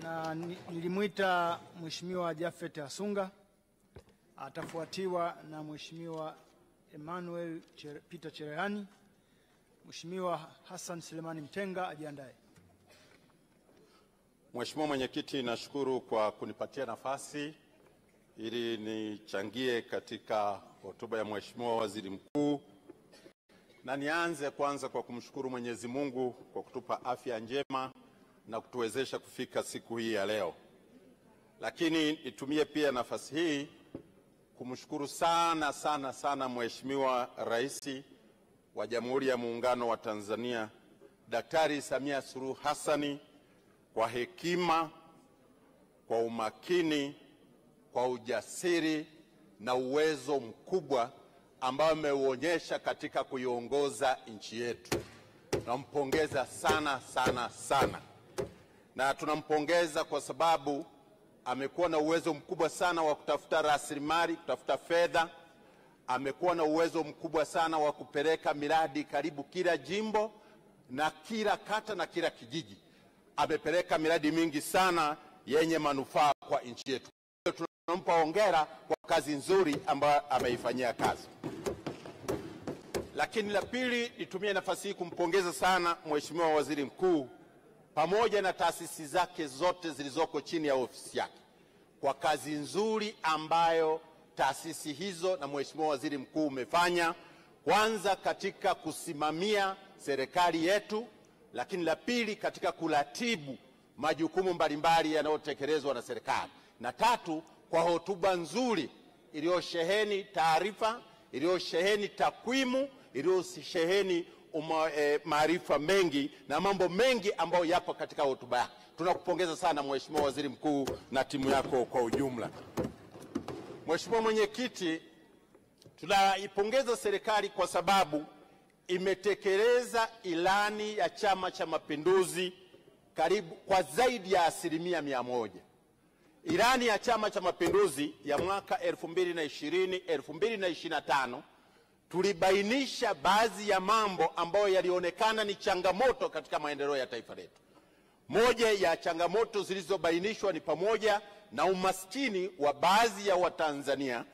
na nilimuita Mheshimiwa Japhet Asunga, atafuatiwa na Mheshimiwa Emmanuel Peter Cherehani. Mheshimiwa Hassan Selemani Mtenga ajiandae. Mheshimiwa Mwenyekiti, nashukuru kwa kunipatia nafasi ili nichangie katika hotuba ya Mheshimiwa Waziri Mkuu. Na nianze kwanza kwa kumshukuru Mwenyezi Mungu kwa kutupa afya njema na kutuwezesha kufika siku hii ya leo. Lakini nitumie pia nafasi hii kumshukuru sana Mheshimiwa Rais wa Jamhuri ya Muungano wa Tanzania Daktari Samia Suluhu Hassan kwa hekima, kwa umakini, kwa ujasiri na uwezo mkubwa ambao ameuonyesha katika kuiongoza nchi yetu. Tunampongeza sana. Na tunampongeza kwa sababu amekuwa na uwezo mkubwa sana wa kutafuta rasilimali, kutafuta fedha. Amekuwa na uwezo mkubwa sana wa kupeleka miradi karibu kila jimbo na kila kata na kila kijiji. Amepeleka miradi mingi sana yenye manufaa kwa nchi yetu. Tunampa hongera kwa kazi nzuri ambayo ameifanyia kazi. Lakini la pili, nitumie nafasi hii kumpongeza sana Mheshimiwa Waziri Mkuu pamoja na taasisi zake zote zilizoko chini ya ofisi yake kwa kazi nzuri ambayo taasisi hizo na Mheshimiwa Waziri Mkuu umefanya, kwanza katika kusimamia serikali yetu, lakini la pili katika kuratibu majukumu mbalimbali yanayotekelezwa na serikali, na tatu kwa hotuba nzuri iliyosheheni taarifa, iliyosheheni takwimu, iliyosheheni maarifa mengi na mambo mengi ambayo yapo katika hotuba yake. Tunakupongeza sana Mheshimiwa Waziri Mkuu na timu yako kwa ujumla. Mheshimiwa Mwenyekiti, tunaipongeza serikali kwa sababu imetekeleza ilani ya Chama cha Mapinduzi karibu kwa zaidi ya 100%. Ilani ya Chama cha Mapinduzi ya mwaka 2020-2025 tulibainisha baadhi ya mambo ambayo yalionekana ni changamoto katika maendeleo ya taifa letu. Moja ya changamoto zilizobainishwa ni pamoja na umaskini wa baadhi ya Watanzania,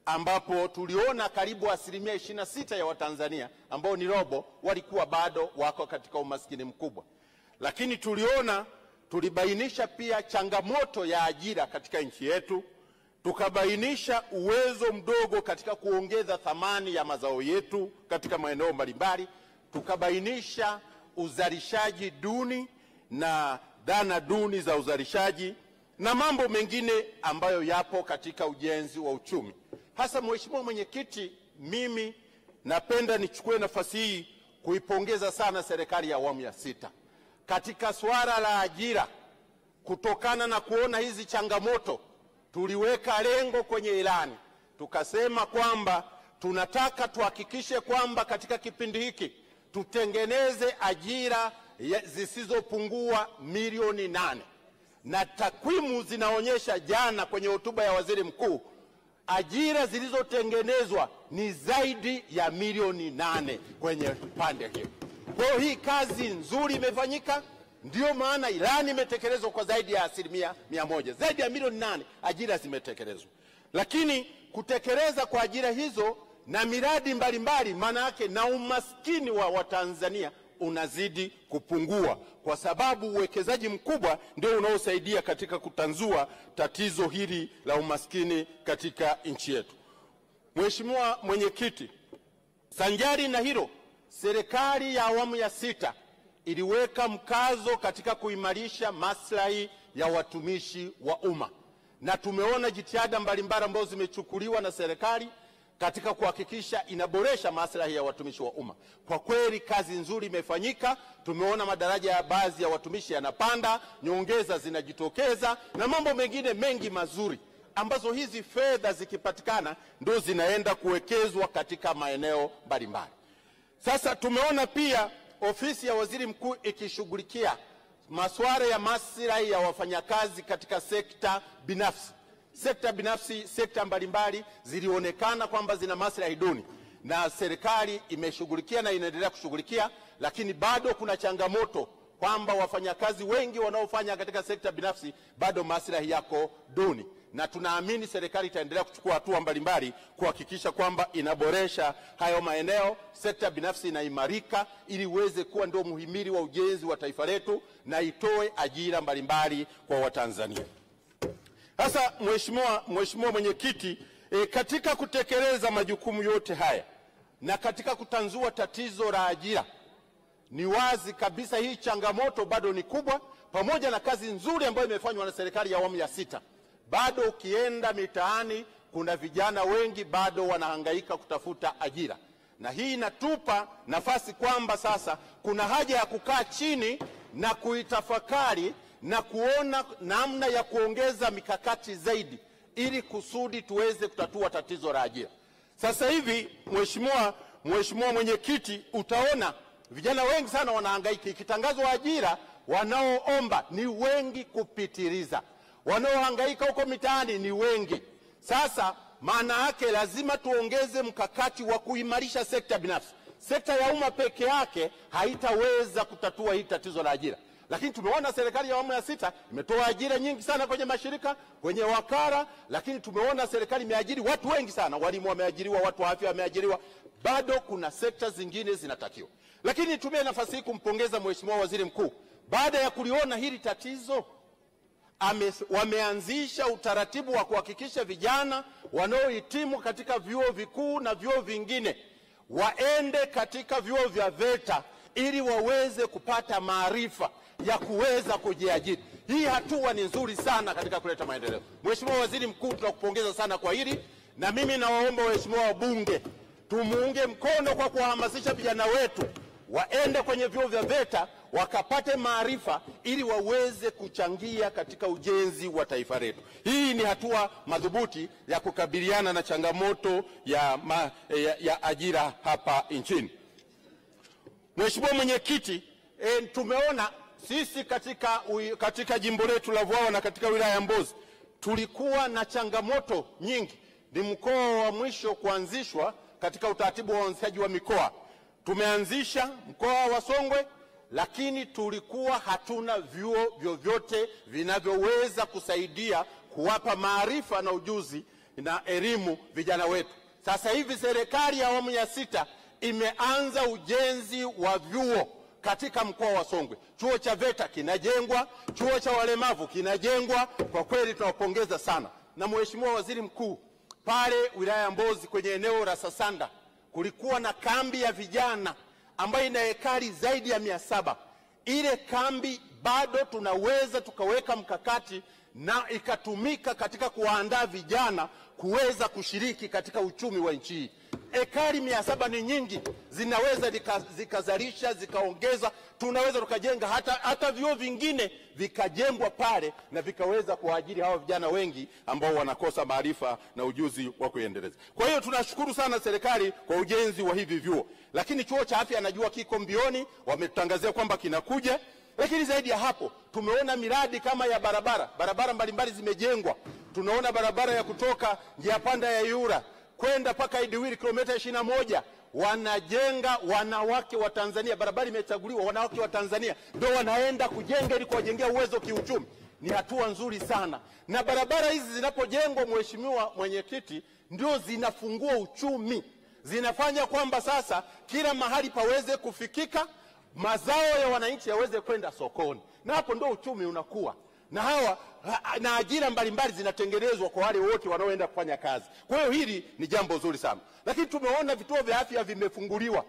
ambapo tuliona karibu 26% ya Watanzania ambao ni robo walikuwa bado wako katika umaskini mkubwa. Lakini tulibainisha pia changamoto ya ajira katika nchi yetu, tukabainisha uwezo mdogo katika kuongeza thamani ya mazao yetu katika maeneo mbalimbali, tukabainisha uzalishaji duni na dhana duni za uzalishaji na mambo mengine ambayo yapo katika ujenzi wa uchumi. Hasa Mheshimiwa Mwenyekiti, mimi napenda nichukue nafasi hii kuipongeza sana serikali ya awamu ya 6 katika swala la ajira. Kutokana na kuona hizi changamoto, tuliweka lengo kwenye ilani, tukasema kwamba tunataka tuhakikishe kwamba katika kipindi hiki tutengeneze ajira zisizopungua milioni 8, na takwimu zinaonyesha, jana kwenye hotuba ya Waziri Mkuu, ajira zilizotengenezwa ni zaidi ya milioni 8 kwenye pande hiyo. Kwa hiyo hii kazi nzuri imefanyika, ndio maana ilani imetekelezwa kwa zaidi ya 100%. Zaidi ya milioni 8 ajira zimetekelezwa. Lakini kutekeleza kwa ajira hizo na miradi mbalimbali, maana yake na umaskini wa Watanzania unazidi kupungua, kwa sababu uwekezaji mkubwa ndio unaosaidia katika kutanzua tatizo hili la umaskini katika nchi yetu. Mheshimiwa Mwenyekiti, sanjari na hilo, serikali ya awamu ya 6 iliweka mkazo katika kuimarisha maslahi ya watumishi wa umma, na tumeona jitihada mbalimbali ambazo zimechukuliwa na serikali katika kuhakikisha inaboresha maslahi ya watumishi wa umma. Kwa kweli kazi nzuri imefanyika. Tumeona madaraja ya baadhi ya watumishi yanapanda, nyongeza zinajitokeza na mambo mengine mengi mazuri, ambazo hizi fedha zikipatikana ndio zinaenda kuwekezwa katika maeneo mbalimbali. Sasa tumeona pia ofisi ya Waziri Mkuu ikishughulikia masuala ya maslahi ya wafanyakazi katika sekta binafsi. Sekta mbalimbali zilionekana kwamba zina maslahi duni, na serikali imeshughulikia na inaendelea kushughulikia, lakini bado kuna changamoto kwamba wafanyakazi wengi wanaofanya katika sekta binafsi bado maslahi yako duni, na tunaamini serikali itaendelea kuchukua hatua mbalimbali kuhakikisha kwamba inaboresha hayo maeneo, sekta binafsi inaimarika ili iweze kuwa ndio muhimili wa ujenzi wa taifa letu na itoe ajira mbalimbali kwa Watanzania. Sasa Mheshimiwa Mwenyekiti, katika kutekeleza majukumu yote haya na katika kutanzua tatizo la ajira, ni wazi kabisa hii changamoto bado ni kubwa, pamoja na kazi nzuri ambayo imefanywa na serikali ya awamu ya 6. Bado ukienda mitaani kuna vijana wengi bado wanahangaika kutafuta ajira, na hii inatupa nafasi kwamba sasa kuna haja ya kukaa chini na kuitafakari na kuona namna ya kuongeza mikakati zaidi ili kusudi tuweze kutatua tatizo la ajira. Sasa hivi Mheshimiwa Mwenyekiti, utaona vijana wengi sana wanahangaika. Ikitangazwa ajira, wanaoomba ni wengi kupitiliza, wanaohangaika huko mitaani ni wengi. Sasa maana yake lazima tuongeze mkakati wa kuimarisha sekta binafsi. Sekta ya umma peke yake haitaweza kutatua hii tatizo la ajira, lakini tumeona serikali ya awamu ya 6 imetoa ajira nyingi sana kwenye mashirika, kwenye wakala, lakini tumeona serikali imeajiri watu wengi sana, walimu wameajiriwa, watu wa afya wameajiriwa. Bado kuna sekta zingine zinatakiwa. Lakini nitumie nafasi hii kumpongeza Mheshimiwa Waziri Mkuu. Baada ya kuliona hili tatizo, wameanzisha utaratibu wa kuhakikisha vijana wanaohitimu katika vyuo vikuu na vyuo vingine waende katika vyuo vya VETA ili waweze kupata maarifa ya kuweza kujiajiri. Hii hatua ni nzuri sana katika kuleta maendeleo. Mheshimiwa Waziri Mkuu, tunakupongeza sana kwa hili, na mimi nawaomba waheshimiwa wabunge tumuunge mkono kwa kuhamasisha vijana wetu waende kwenye vyuo vya VETA wakapate maarifa ili waweze kuchangia katika ujenzi wa taifa letu. Hii ni hatua madhubuti ya kukabiliana na changamoto ya ajira hapa nchini. Mheshimiwa Mwenyekiti, tumeona sisi katika jimbo letu la Vwawa na katika wilaya ya Mbozi tulikuwa na changamoto nyingi. Ni mkoa wa mwisho kuanzishwa katika utaratibu wa uanzishaji wa mikoa. Tumeanzisha mkoa wa Songwe, lakini tulikuwa hatuna vyuo vyovyote vinavyoweza kusaidia kuwapa maarifa na ujuzi na elimu vijana wetu. Sasa hivi serikali ya awamu ya 6 imeanza ujenzi wa vyuo katika mkoa wa Songwe. Chuo cha VETA kinajengwa, chuo cha walemavu kinajengwa. Kwa kweli tunawapongeza sana. Na Mheshimiwa Waziri Mkuu, pale wilaya ya Mbozi kwenye eneo la Sasanda kulikuwa na kambi ya vijana ambayo ina ekari zaidi ya 700. Ile kambi bado tunaweza tukaweka mkakati na ikatumika katika kuandaa vijana kuweza kushiriki katika uchumi wa nchi hii. Ekari 700 ni nyingi, zinaweza zikazalisha zikaongeza. Tunaweza tukajenga hata vyuo vingine vikajengwa pale na vikaweza kuajiri hawa vijana wengi ambao wanakosa maarifa na ujuzi wa kuendeleza. Kwa hiyo tunashukuru sana serikali kwa ujenzi wa hivi vyuo, lakini chuo cha afya najua kiko mbioni, wametangazia kwamba kinakuja. Lakini zaidi ya hapo tumeona miradi kama ya barabara mbalimbali zimejengwa. Tunaona barabara ya kutoka njia panda ya Yura kwenda paka Idiwiri kilomita 21 wanajenga wanawake wa Tanzania. Barabara imechaguliwa, wanawake wa Tanzania ndio wanaenda kujenga ili kuwajengea uwezo kiuchumi. Ni hatua nzuri sana, na barabara hizi zinapojengwa, Mheshimiwa Mwenyekiti, ndio zinafungua uchumi, zinafanya kwamba sasa kila mahali paweze kufikika, mazao ya wananchi yaweze kwenda sokoni, na hapo ndio uchumi unakuwa, na ajira mbalimbali zinatengenezwa kwa wale wote wanaoenda kufanya kazi. Kwa hiyo hili ni jambo zuri sana. Lakini tumeona vituo vya afya vimefunguliwa,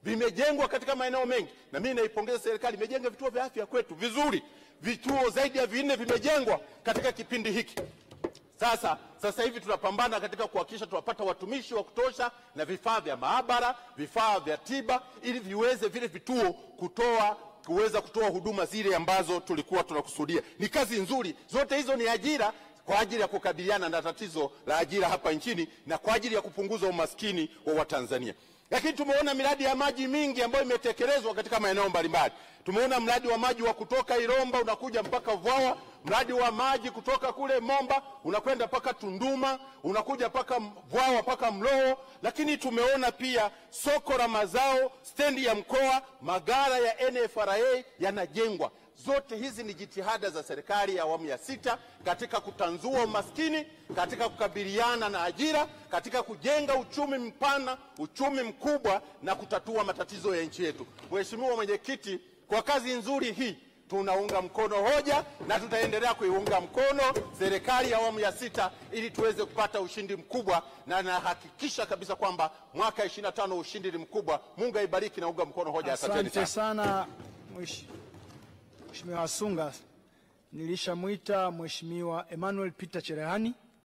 vimejengwa katika maeneo mengi, na mimi naipongeza serikali, imejenga vituo vya afya kwetu vizuri. Vituo zaidi ya 4 vimejengwa katika kipindi hiki. Sasa hivi tunapambana katika kuhakikisha tunapata watumishi wa kutosha na vifaa vya maabara, vifaa vya tiba, ili viweze vile vituo kuweza kutoa huduma zile ambazo tulikuwa tunakusudia. Ni kazi nzuri. Zote hizo ni ajira kwa ajili ya kukabiliana na tatizo la ajira hapa nchini na kwa ajili ya kupunguza umaskini wa Watanzania. Lakini tumeona miradi ya maji mingi ambayo imetekelezwa katika maeneo mbalimbali. Tumeona mradi wa maji wa kutoka Iromba unakuja mpaka Vwawa, mradi wa maji kutoka kule Momba unakwenda mpaka Tunduma, unakuja mpaka Vwawa mpaka Mlowo. Lakini tumeona pia soko la mazao, stendi ya mkoa, magara ya NFRA yanajengwa. Zote hizi ni jitihada za serikali ya awamu ya 6 katika kutanzua umaskini, katika kukabiliana na ajira, katika kujenga uchumi mpana, uchumi mkubwa na kutatua matatizo ya nchi yetu. Mheshimiwa Mwenyekiti, kwa kazi nzuri hii tunaunga mkono hoja na tutaendelea kuiunga mkono serikali ya awamu ya 6 ili tuweze kupata ushindi mkubwa, na nahakikisha kabisa kwamba mwaka 25 ushindi ni mkubwa. Mungu aibariki, naunga mkono hoja. Asante sana Mheshimiwa Asunga. Nilishamwita Mheshimiwa Emmanuel Peter Cherehani.